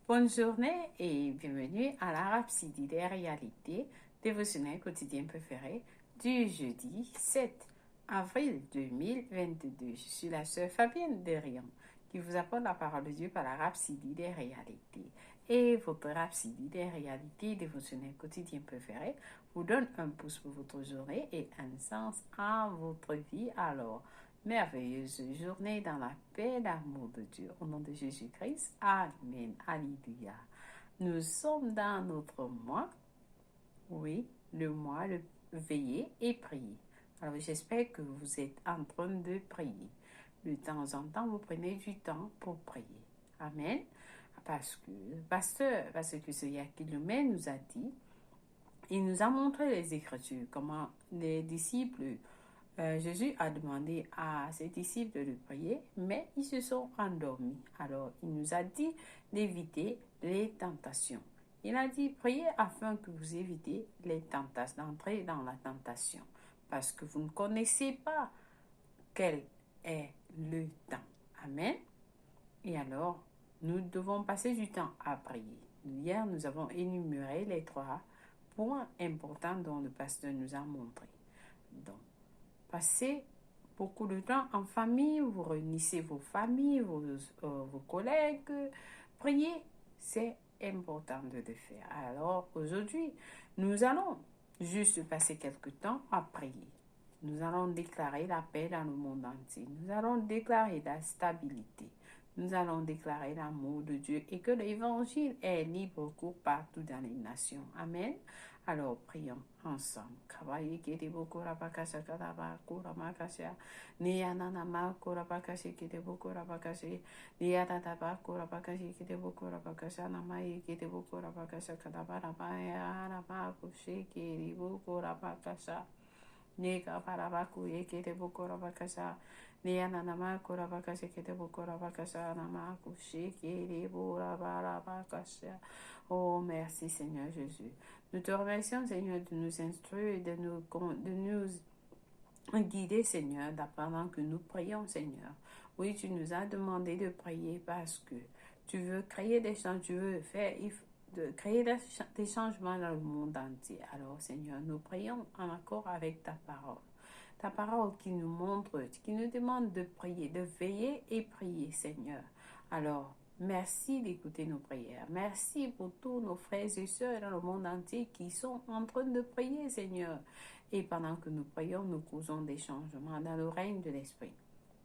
Bonne journée et bienvenue à la Rhapsodie des réalités dévotionnel quotidien préféré du jeudi 7 avril 2022. Je suis la sœur Fabienne Derian qui vous apporte la parole de Dieu par la Rhapsodie des réalités. Et votre Rhapsodie des réalités dévotionnel quotidien préféré vous donne un pouce pour votre journée et un sens à votre vie. Alors, merveilleuse journée dans la paix et l'amour de Dieu. Au nom de Jésus-Christ. Amen. Alléluia. Nous sommes dans notre mois. Oui, le mois de veiller et prier. Alors, j'espère que vous êtes en train de prier. De temps en temps, vous prenez du temps pour prier. Amen. Parce que ce Yakilomé nous a dit, il nous a montré les Écritures, comment les disciples Jésus a demandé à ses disciples de prier, mais ils se sont endormis. Alors, il nous a dit d'éviter les tentations. Il a dit, priez afin que vous évitez les tentations, d'entrer dans la tentation, parce que vous ne connaissez pas quel est le temps. Amen. Et alors, nous devons passer du temps à prier. Hier, nous avons énuméré les 3 points importants dont le pasteur nous a montré. Donc, passez beaucoup de temps en famille, vous réunissez vos familles, vos collègues. Priez, c'est important de le faire. Alors aujourd'hui, nous allons juste passer quelques temps à prier. Nous allons déclarer la paix dans le monde entier. Nous allons déclarer la stabilité. Nous allons déclarer l'amour de Dieu et que l'évangile est libre cours partout dans les nations. Amen. Alors, prions ensemble. Kawaii kete boko rapakasha kadaba kura makasha. Niyanana ma kura pakashi kete boko rapakashi. Niyatata ba kura pakashi kete boko rapakasha. Namai kete boko rapakasha kadaba ramaya rama kushi kete boko rapakasha. Nika parabaku yekete boko rapakasha. Niyanana kura pakashi kete boko rapakasha. Nama kushi kete boko rapakasha. Oh, merci Seigneur Jésus. Nous te remercions, Seigneur, de nous instruire et de nous guider, Seigneur, pendant que nous prions, Seigneur. Oui, tu nous as demandé de prier parce que tu veux créer des changements, tu veux créer des changements dans le monde entier. Alors, Seigneur, nous prions en accord avec ta parole. Ta parole qui nous montre, qui nous demande de prier, de veiller et prier, Seigneur. Alors, merci d'écouter nos prières. Merci pour tous nos frères et sœurs dans le monde entier qui sont en train de prier, Seigneur. Et pendant que nous prions, nous causons des changements dans le règne de l'Esprit.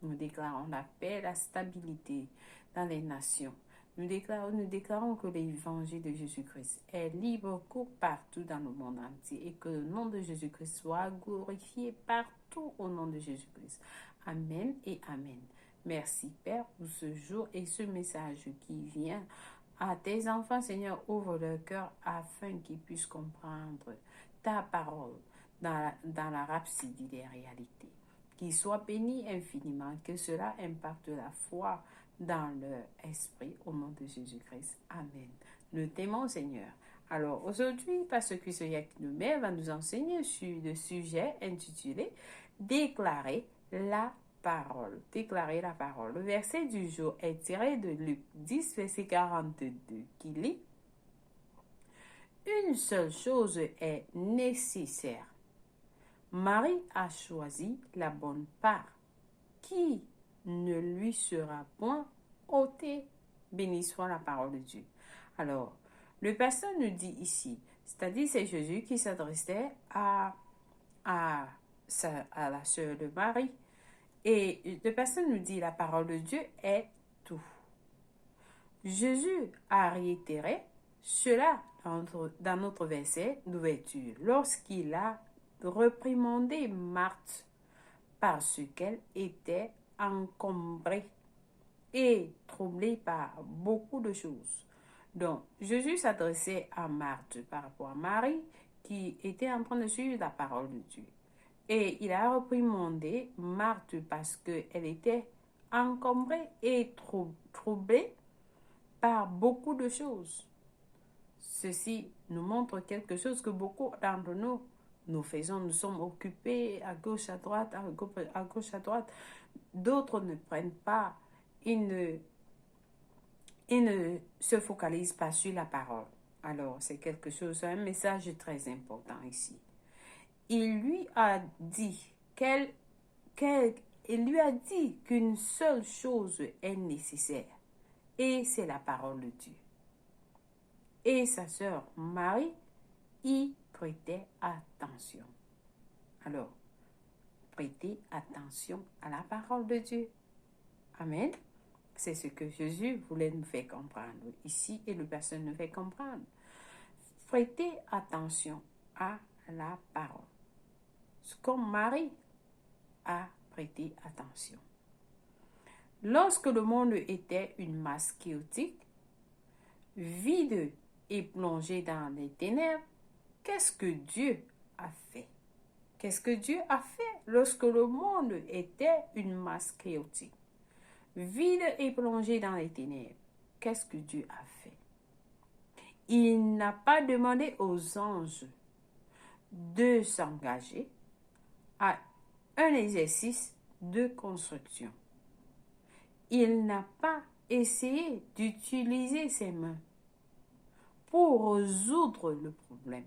Nous déclarons la paix, la stabilité dans les nations. Nous déclarons que l'évangile de Jésus-Christ est libre cours partout dans le monde entier et que le nom de Jésus-Christ soit glorifié partout au nom de Jésus-Christ. Amen et Amen. Merci Père pour ce jour et ce message qui vient à tes enfants, Seigneur. Ouvre leur cœur afin qu'ils puissent comprendre ta parole dans la rhapsodie des réalités. Qu'ils soient bénis infiniment, que cela impacte la foi dans leur esprit au nom de Jésus-Christ. Amen. Nous t'aimons, Seigneur. Alors aujourd'hui, Pasteur Christophe Yakilomé va nous enseigner sur le sujet intitulé « Déclarer la parole ». Déclarer la parole. Le verset du jour est tiré de Luc 10, verset 42, qui lit « Une seule chose est nécessaire. Marie a choisi la bonne part, qui ne lui sera point ôtée. Béni soit la parole de Dieu. » Alors, le pasteur nous dit ici, c'est-à-dire c'est Jésus qui s'adressait à la sœur de Marie. Et le pasteur nous dit, la parole de Dieu est tout. Jésus a réitéré cela dans notre verset d'ouverture, lorsqu'il a reprimandé Marthe parce qu'elle était encombrée et troublée par beaucoup de choses. Donc, Jésus s'adressait à Marthe par rapport à Marie qui était en train de suivre la parole de Dieu. Et il a reprimandé Marthe parce qu'elle était encombrée et troublée par beaucoup de choses. Ceci nous montre quelque chose que beaucoup d'entre nous faisons. Nous sommes occupés à gauche, à droite, à gauche, à droite. D'autres ne prennent pas, ils il ne se focalise pas sur la parole. Alors, c'est quelque chose, un message très important ici. Il lui a dit il lui a dit qu'une seule chose est nécessaire, et c'est la parole de Dieu. Et sa sœur Marie y prêtait attention. Alors, prêtez attention à la parole de Dieu. Amen. C'est ce que Jésus voulait nous faire comprendre ici et le pasteur nous fait comprendre. Prêtez attention à la parole. Comme Marie a prêté attention. Lorsque le monde était une masse chaotique, vide et plongé dans les ténèbres, qu'est-ce que Dieu a fait? Qu'est-ce que Dieu a fait lorsque le monde était une masse chaotique, vide et plongé dans les ténèbres? Qu'est-ce que Dieu a fait? Il n'a pas demandé aux anges de s'engager à un exercice de construction. Il n'a pas essayé d'utiliser ses mains pour résoudre le problème.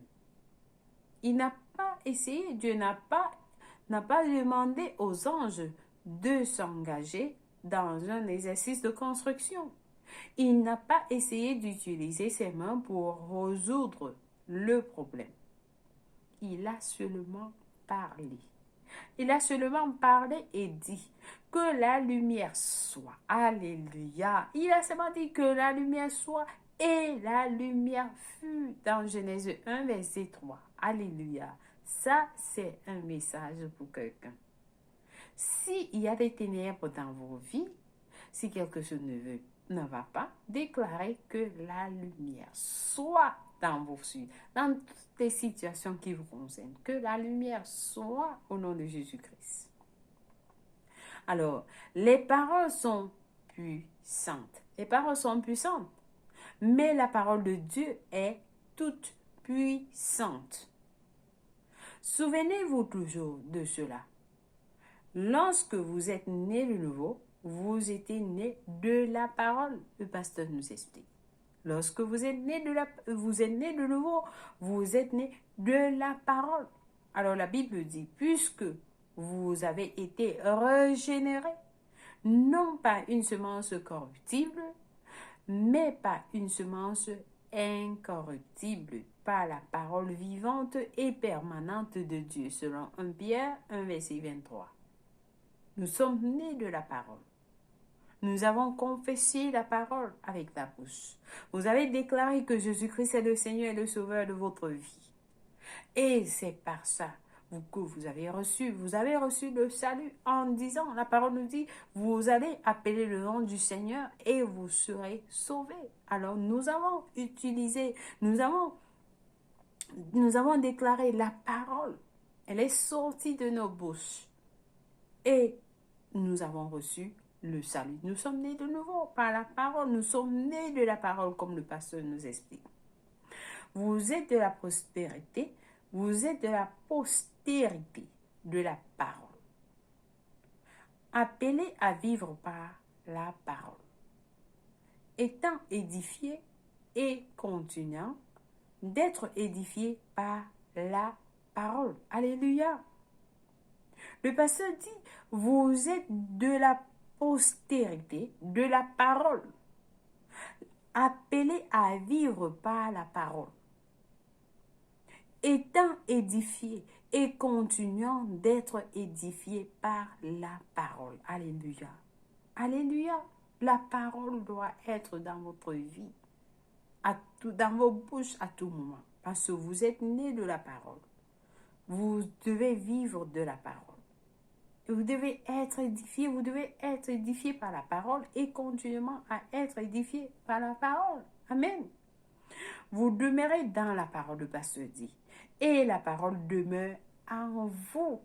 Il n'a pas essayé, Dieu n'a pas demandé aux anges de s'engager dans un exercice de construction. Il n'a pas essayé d'utiliser ses mains pour résoudre le problème. Il a seulement parlé. Il a seulement parlé et dit que la lumière soit. Alléluia. Il a seulement dit que la lumière soit et la lumière fut dans Genèse 1, verset 3. Alléluia. Ça, c'est un message pour quelqu'un. S'il y a des ténèbres dans vos vies, si quelque chose ne va pas, déclarez que la lumière soit dans vos vies, dans toutes les situations qui vous concernent, que la lumière soit au nom de Jésus-Christ. Alors, les paroles sont puissantes. Les paroles sont puissantes, mais la parole de Dieu est toute puissante. Souvenez-vous toujours de cela. Lorsque vous êtes né de nouveau, vous êtes né de la parole. Le pasteur nous explique. Lorsque vous êtes né de nouveau, vous êtes né de la parole. Alors la Bible dit, puisque vous avez été régénérés, non pas une semence corruptible, mais pas une semence incorruptible, par la parole vivante et permanente de Dieu, selon 1 Pierre 1, verset 23. Nous sommes nés de la parole. Nous avons confessé la parole avec la bouche. Vous avez déclaré que Jésus-Christ est le Seigneur et le Sauveur de votre vie. Et c'est par ça que vous avez reçu le salut en disant, la parole nous dit, vous allez appeler le nom du Seigneur et vous serez sauvés. Alors nous avons utilisé, nous avons déclaré la parole. Elle est sortie de nos bouches. Et nous avons reçu le salut. Nous sommes nés de nouveau par la parole. Nous sommes nés de la parole, comme le pasteur nous explique. Vous êtes de la prospérité. Vous êtes de la postérité de la parole. Appelés à vivre par la parole. Étant édifiés et continuant d'être édifiés par la parole. Alléluia. Le pasteur dit, vous êtes de la postérité de la parole, appelés à vivre par la parole, étant édifiés et continuant d'être édifiés par la parole. Alléluia. Alléluia. La parole doit être dans votre vie, dans vos bouches à tout moment, parce que vous êtes nés de la parole. Vous devez vivre de la parole. Vous devez être édifié par la parole et continuellement à être édifié par la parole. Amen. Vous demeurez dans la parole, le pasteur dit, et la parole demeure en vous.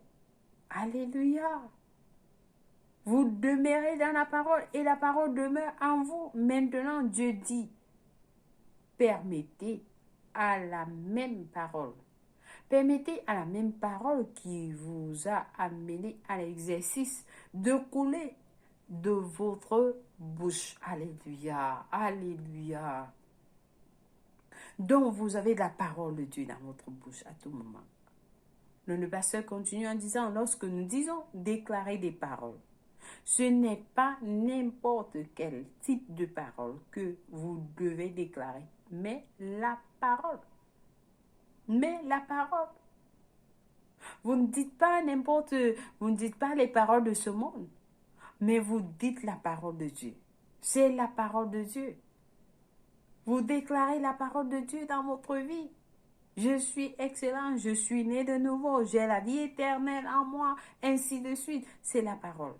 Alléluia. Vous demeurez dans la parole et la parole demeure en vous. Maintenant, Dieu dit, permettez à la même parole qui vous a amené à l'exercice de couler de votre bouche. Alléluia, alléluia. Donc, vous avez la parole de Dieu dans votre bouche à tout moment. Le pasteur continue en disant, lorsque nous disons déclarer des paroles, ce n'est pas n'importe quel type de parole que vous devez déclarer, mais la parole. Mais la parole. Vous ne dites pas vous ne dites pas les paroles de ce monde, mais vous dites la parole de Dieu. C'est la parole de Dieu. Vous déclarez la parole de Dieu dans votre vie. Je suis excellent, je suis né de nouveau, j'ai la vie éternelle en moi, ainsi de suite. C'est la parole.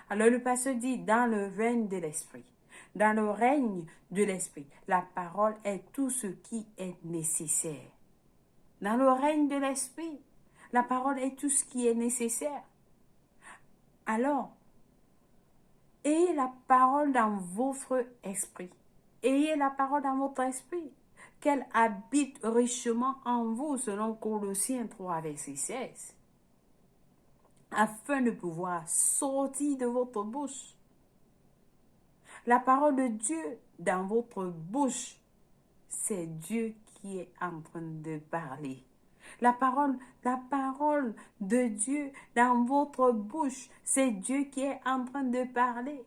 Alors le pasteur dit, dans le règne de l'esprit, dans le règne de l'esprit, la parole est tout ce qui est nécessaire. Dans le règne de l'esprit, la parole est tout ce qui est nécessaire. Alors, ayez la parole dans votre esprit. Ayez la parole dans votre esprit, qu'elle habite richement en vous, selon Colossiens 3, verset 16, afin de pouvoir sortir de votre bouche. La parole de Dieu dans votre bouche, c'est Dieu qui est en train de parler. La parole de Dieu dans votre bouche, c'est Dieu qui est en train de parler.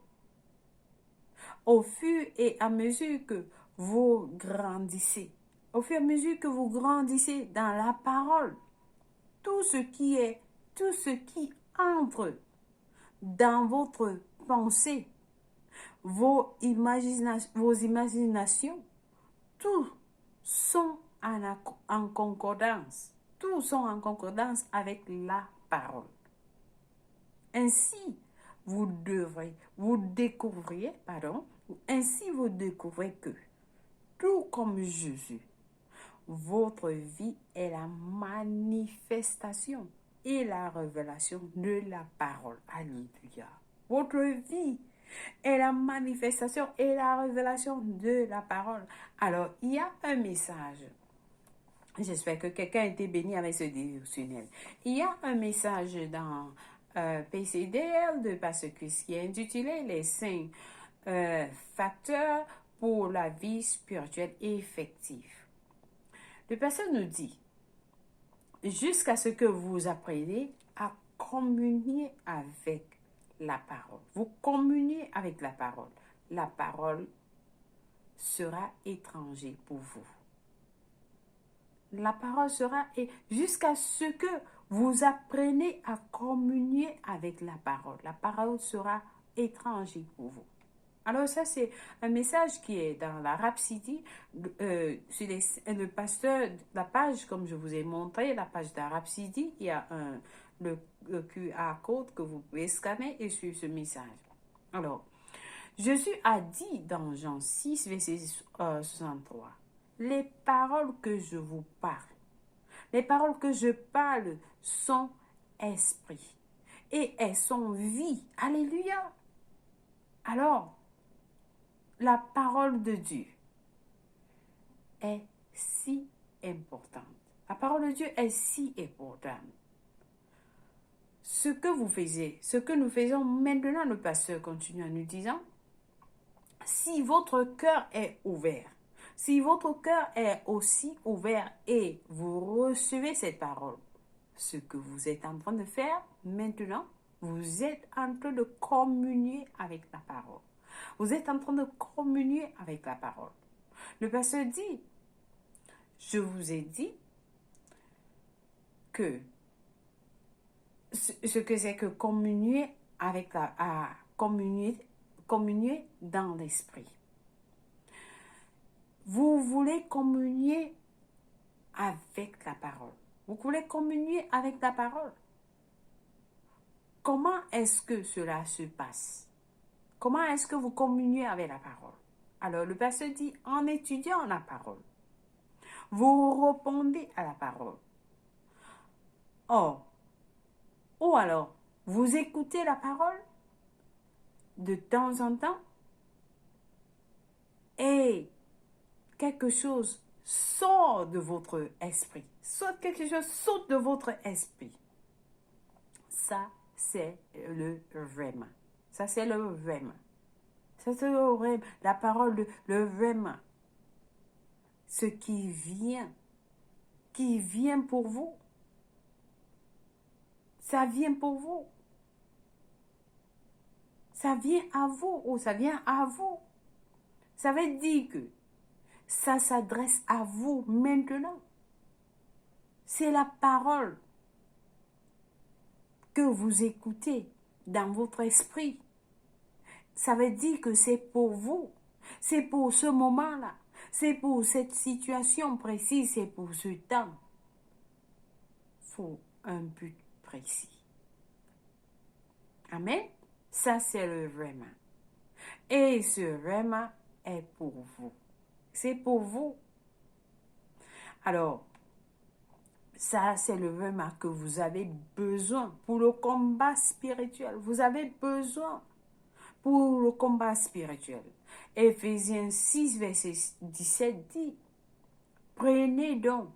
Au fur et à mesure que vous grandissez, au fur et à mesure que vous grandissez dans la parole, tout ce qui entre dans votre pensée, vos imaginations, tout sont en concordance. Tous sont en concordance avec la parole. Ainsi, vous découvrez que, tout comme Jésus, votre vie est la manifestation et la révélation de la parole. Alléluia. Votre vie est la manifestation et la révélation de la parole. Alors, il y a un message. J'espère que quelqu'un a été béni avec ce dévotionnel. Il y a un message dans PCDL de Pasteur Chris qui est intitulé Les 5 facteurs pour la vie spirituelle effective. Le pasteur nous dit, jusqu'à ce que vous appreniez à communier avec la parole. Vous communiez avec la parole. La parole sera étranger pour vous. La parole sera, et jusqu'à ce que vous appreniez à communier avec la parole sera étranger pour vous. Alors ça, c'est un message qui est dans la Rhapsody, sur le pasteur, la page, comme je vous ai montré, la page de la Rhapsody, il y a le QR code que vous pouvez scanner et suivre ce message. Alors, Jésus a dit dans Jean 6, verset 63, les paroles que je vous parle, les paroles que je parle sont esprit et elles sont vie. Alléluia. Alors, la parole de Dieu est si importante. La parole de Dieu est si importante. Ce que nous faisons maintenant, le pasteur continue en nous disant, si votre cœur est ouvert, si votre cœur est aussi ouvert et vous recevez cette parole, ce que vous êtes en train de faire maintenant, vous êtes en train de communier avec la parole. Vous êtes en train de communier avec la parole. Le pasteur dit, je vous ai dit que ce que c'est que communier avec communier dans l'esprit. Vous voulez communier avec la parole. Vous voulez communier avec la parole. Comment est-ce que cela se passe? Comment est-ce que vous communiez avec la parole? Alors, le pasteur dit, en étudiant la parole, vous répondez à la parole. Ou alors, vous écoutez la parole de temps en temps et quelque chose sort de votre esprit. Quelque chose saute de votre esprit. Ça, c'est le vraiment. Ça, c'est le vraiment. Ça, c'est le vraiment. La parole de le vraiment. Ce qui vient pour vous. Ça vient pour vous. Ça vient à vous ou ça vient à vous. Ça veut dire que ça s'adresse à vous maintenant. C'est la parole que vous écoutez dans votre esprit. Ça veut dire que c'est pour vous. C'est pour ce moment-là. C'est pour cette situation précise. C'est pour ce temps. Il faut un but précis. Amen. Ça, c'est le vraiment. Et ce vraiment est pour vous. C'est pour vous. Alors, ça, c'est le vraiment que vous avez besoin pour le combat spirituel. Vous avez besoin pour le combat spirituel. Éphésiens 6, verset 17 dit, prenez donc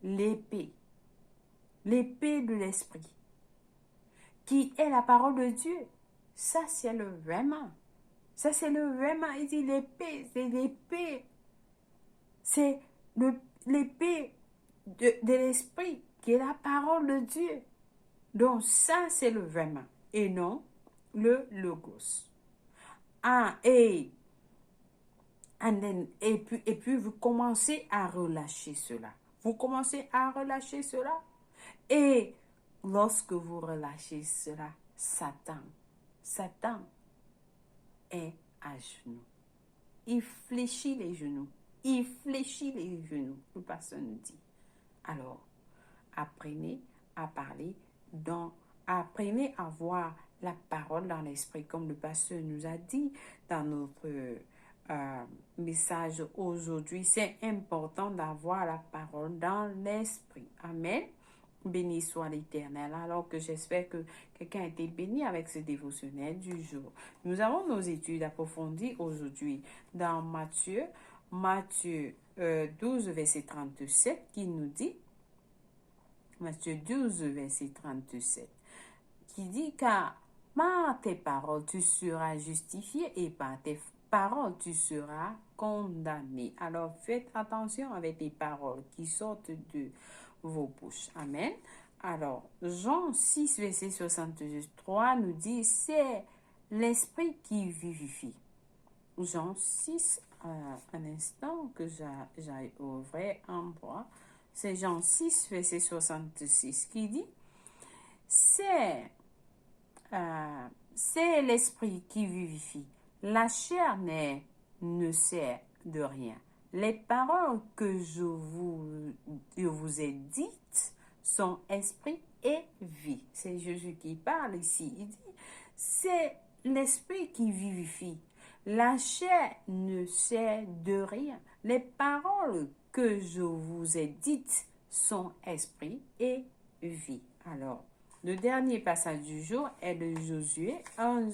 l'épée de l'esprit, qui est la parole de Dieu. Ça, c'est le vraiment. Ça, c'est le vraiment. Il dit l'épée, c'est l'épée. C'est l'épée de l'esprit, qui est la parole de Dieu. Donc, ça, c'est le vraiment. Et non le logos. Et puis, vous commencez à relâcher cela. Vous commencez à relâcher cela. Et lorsque vous relâchez cela, Satan est à genoux. Il fléchit les genoux. Il fléchit les genoux. Le pasteur nous dit. Alors, apprenez à parler, apprenez à voir la parole dans l'esprit, comme le pasteur nous a dit dans notre message aujourd'hui. C'est important d'avoir la parole dans l'esprit. Amen. Béni soit l'Éternel. Alors que j'espère que quelqu'un a été béni avec ce dévotionnel du jour. Nous avons nos études approfondies aujourd'hui dans Matthieu 12, verset 37, qui nous dit, Matthieu 12, verset 37, qui dit, car par tes paroles tu seras justifié et par tes paroles tu seras condamné. Alors faites attention avec les paroles qui sortent de vos bouches. Amen. Alors, Jean 6, verset 63 nous dit, c'est l'esprit qui vivifie. Jean 6, un instant que j'aille au vrai endroit. C'est Jean 6, verset 66 qui dit, c'est l'esprit qui vivifie. La chair ne sert de rien. Les paroles que je vous ai dites sont esprit et vie. C'est Jésus qui parle ici. Il dit, c'est l'esprit qui vivifie. La chair ne sert de rien. Les paroles que je vous ai dites sont esprit et vie. Alors, le dernier passage du jour est de Josué 1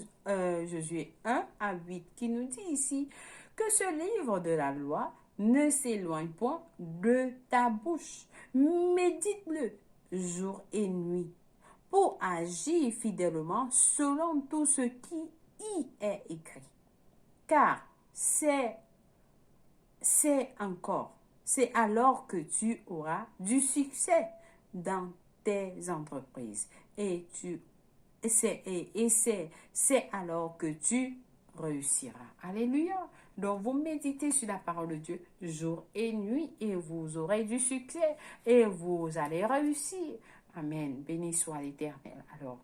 à 8 qui nous dit ici que ce livre de la loi ne s'éloigne point de ta bouche. Médite-le jour et nuit pour agir fidèlement selon tout ce qui y est écrit. Car c'est alors que tu auras du succès dans tes entreprises et c'est alors que tu réussiras. Alléluia. Donc vous méditez sur la parole de Dieu jour et nuit et vous aurez du succès et vous allez réussir. Amen. Béni soit l'Éternel. Alors,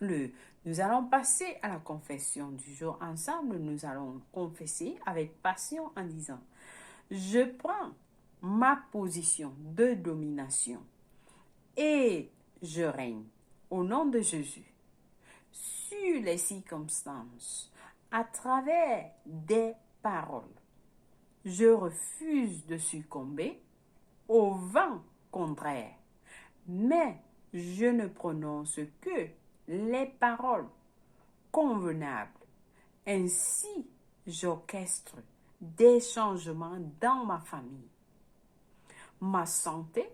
nous allons passer à la confession du jour ensemble. Nous allons confesser avec passion en disant, je prends ma position de domination et je règne au nom de Jésus sur les circonstances à travers des paroles. Je refuse de succomber au vent contraire, mais je ne prononce que les paroles convenables. Ainsi, j'orchestre des changements dans ma famille, ma santé,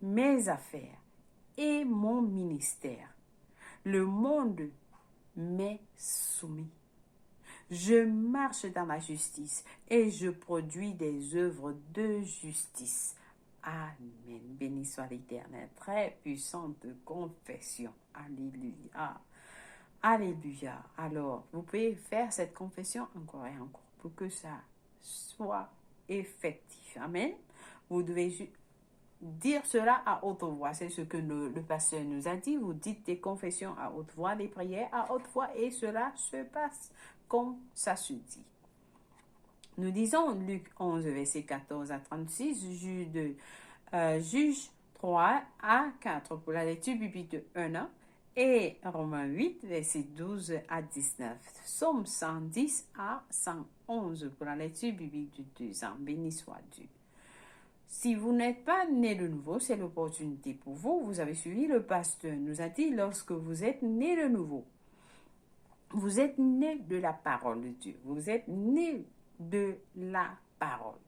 mes affaires et mon ministère. Le monde mais soumis. Je marche dans la justice et je produis des œuvres de justice. Amen. Béni soit l'Éternel. Très puissante confession. Alléluia. Alléluia. Alors, vous pouvez faire cette confession encore et encore pour que ça soit effectif. Amen. Vous devez dire cela à haute voix. C'est ce que le pasteur nous a dit. Vous dites des confessions à haute voix, des prières à haute voix et cela se passe comme ça se dit. Nous disons Luc 11, verset 14 à 36, Juge 3 à 4 pour la lecture biblique de 1 an et Romains 8, verset 12 à 19. Psaume 110 à 111 pour la lecture biblique de 2 ans. Béni soit Dieu. Si vous n'êtes pas né de nouveau, c'est l'opportunité pour vous. Vous avez suivi le pasteur nous a dit lorsque vous êtes né de nouveau. Vous êtes né de la parole de Dieu. Vous êtes né de la parole.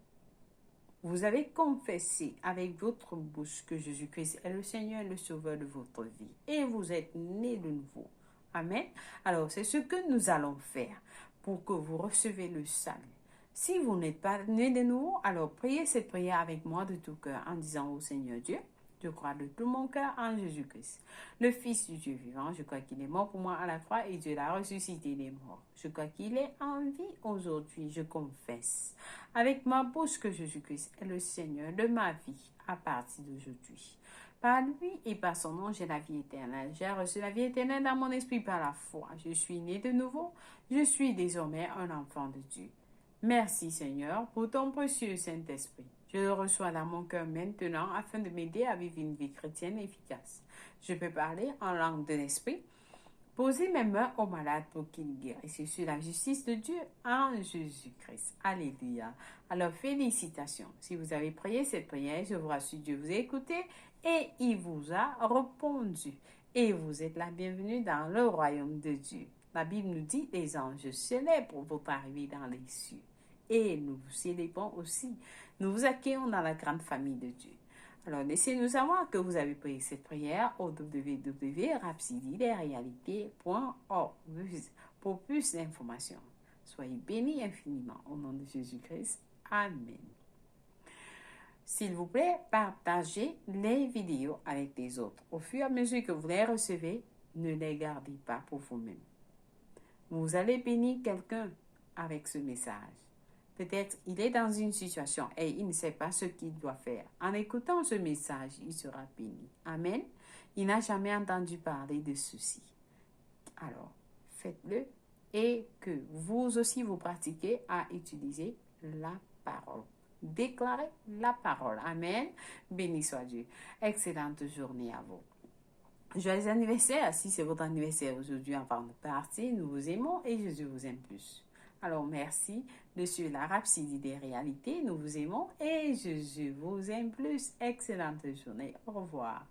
Vous avez confessé avec votre bouche que Jésus-Christ est le Seigneur et le Sauveur de votre vie. Et vous êtes né de nouveau. Amen. Alors, c'est ce que nous allons faire pour que vous recevez le salut. Si vous n'êtes pas né de nouveau, alors priez cette prière avec moi de tout cœur en disant au Seigneur Dieu, je crois de tout mon cœur en Jésus-Christ, le Fils du Dieu vivant. Je crois qu'il est mort pour moi à la croix et Dieu l'a ressuscité des morts. Je crois qu'il est en vie aujourd'hui. Je confesse avec ma bouche que Jésus-Christ est le Seigneur de ma vie à partir d'aujourd'hui. Par lui et par son nom, j'ai la vie éternelle. J'ai reçu la vie éternelle dans mon esprit par la foi. Je suis né de nouveau. Je suis désormais un enfant de Dieu. Merci Seigneur pour ton précieux Saint-Esprit. Je le reçois dans mon cœur maintenant afin de m'aider à vivre une vie chrétienne efficace. Je peux parler en langue de l'Esprit, poser mes mains aux malades pour qu'ils guérissent. Je suis la justice de Dieu en Jésus-Christ. Alléluia. Alors félicitations. Si vous avez prié cette prière, je vous rassure, Dieu vous a écouté et il vous a répondu. Et vous êtes la bienvenue dans le royaume de Dieu. La Bible nous dit, les anges célèbrent votre arrivée dans les cieux. Et nous vous célébrons aussi. Nous vous accueillons dans la grande famille de Dieu. Alors, laissez-nous savoir que vous avez prié cette prière au www.rhapsodiederealités.org pour plus d'informations. Soyez bénis infiniment au nom de Jésus-Christ. Amen. S'il vous plaît, partagez les vidéos avec les autres. Au fur et à mesure que vous les recevez, ne les gardez pas pour vous-même. Vous allez bénir quelqu'un avec ce message. Peut-être il est dans une situation et il ne sait pas ce qu'il doit faire. En écoutant ce message, il sera béni. Amen. Il n'a jamais entendu parler de ceci. Alors, faites-le et que vous aussi vous pratiquez à utiliser la parole. Déclarez la parole. Amen. Béni soit Dieu. Excellente journée à vous. Joyeux anniversaire. Si c'est votre anniversaire aujourd'hui avant de partir, nous vous aimons et Jésus vous aime plus. Alors, merci de suivre la Rhapsodie des réalités. Nous vous aimons et Jésus vous aime plus. Excellente journée. Au revoir.